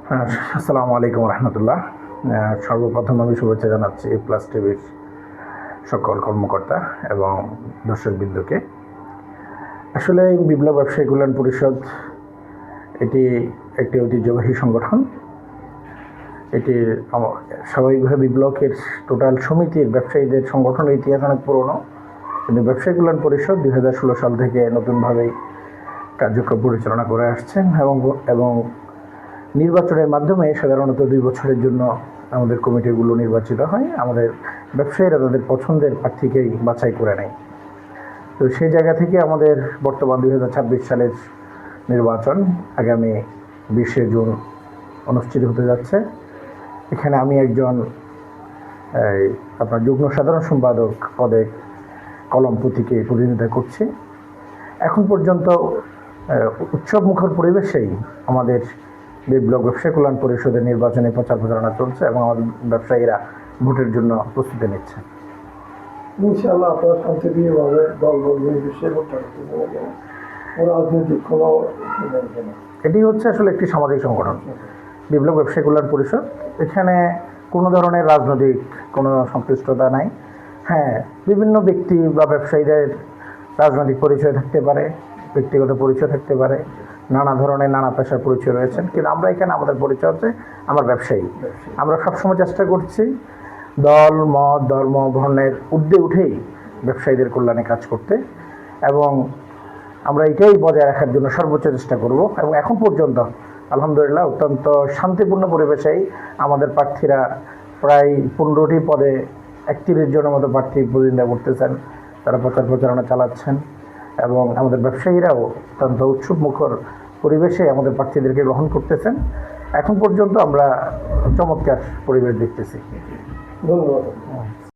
হ্যাঁ, আসসালামু আলাইকুম রহমতুল্লাহ। সর্বপ্রথম আমি শুভেচ্ছা জানাচ্ছি প্লাস টিভির সকল কর্মকর্তা এবং দর্শকবৃন্দকে। আসলে এই বিপ্লব ব্যবসায়ী কল্যাণ পরিষদ এটি একটি ঐতিহ্যবাহী সংগঠন। এটির স্বাভাবিকভাবে বিপ্লবের টোটাল সমিতির ব্যবসায়ীদের সংগঠনের ইতিহাস অনেক পুরনো, কিন্তু ব্যবসায়ী কল্যাণ পরিষদ 2016 সাল থেকে নতুনভাবেই কার্যক্রম পরিচালনা করে আসছেন এবং নির্বাচনের মাধ্যমে সাধারণত 2 বছরের জন্য আমাদের কমিটিগুলো নির্বাচিত হয়। আমাদের ব্যবসায়ীরা তাদের পছন্দের প্রার্থীকেই বাছাই করে নেয়। তো সেই জায়গা থেকে আমাদের বর্তমান 2026 সালের নির্বাচন আগামী 20শে জুন অনুষ্ঠিত হতে যাচ্ছে। এখানে আমি একজন আপনার যুগ্ম সাধারণ সম্পাদক পদে কলম প্রতীকে প্রতিনিধিত্ব করছি। এখন পর্যন্ত উৎসবমুখর পরিবেশেই আমাদের বিপ্লব ব্যবসায়ী কল্যাণ পরিষদের নির্বাচনী প্রচার প্রচারণা চলছে এবং আমাদের ব্যবসায়ীরা ভোটের জন্য প্রস্তুতি নিচ্ছে। ইনশাআল্লাহ আপনারা শান্তিপ্রিয়ভাবে দল নির্বিশেষে ভোটটা করতে পারবেন, রাজনৈতিক কোনো এটি হচ্ছে আসলে একটি সামাজিক সংগঠন, বিপ্লব ব্যবসায়ী কল্যাণ পরিষদ। এখানে কোনো ধরনের রাজনৈতিক কোনো সংশ্লিষ্টতা নাই। হ্যাঁ, বিভিন্ন ব্যক্তি বা ব্যবসায়ীদের রাজনৈতিক পরিচয় থাকতে পারে, ব্যক্তিগত পরিচয় থাকতে পারে, নানা ধরনের নানা পেশার পরিচয় রয়েছেন, কিন্তু আমরা এখানে আমাদের পরিচয় হচ্ছে আমার ব্যবসায়ী। আমরা সবসময় চেষ্টা করছি দল মত ধর্ম বর্ণের ঊর্ধ্বে উঠেই ব্যবসায়ীদের কল্যাণে কাজ করতে, এবং আমরা এটাই বজায় রাখার জন্য সর্বোচ্চ চেষ্টা করব। এবং এখন পর্যন্ত আলহামদুলিল্লাহ অত্যন্ত শান্তিপূর্ণ পরিবেশেই আমাদের প্রার্থীরা প্রায় 15টি পদে 31 জনের মতো প্রার্থী প্রতিদ্বন্দ্বিতা করতেছেন, তারা প্রচার প্রচারণা চালাচ্ছেন এবং আমাদের ব্যবসায়ীরাও অত্যন্ত উৎসবমুখর পরিবেশে আমাদের প্রার্থীদেরকে গ্রহণ করতেছেন। এখন পর্যন্ত আমরা চমৎকার পরিবেশ দেখতেছি। ধন্যবাদ।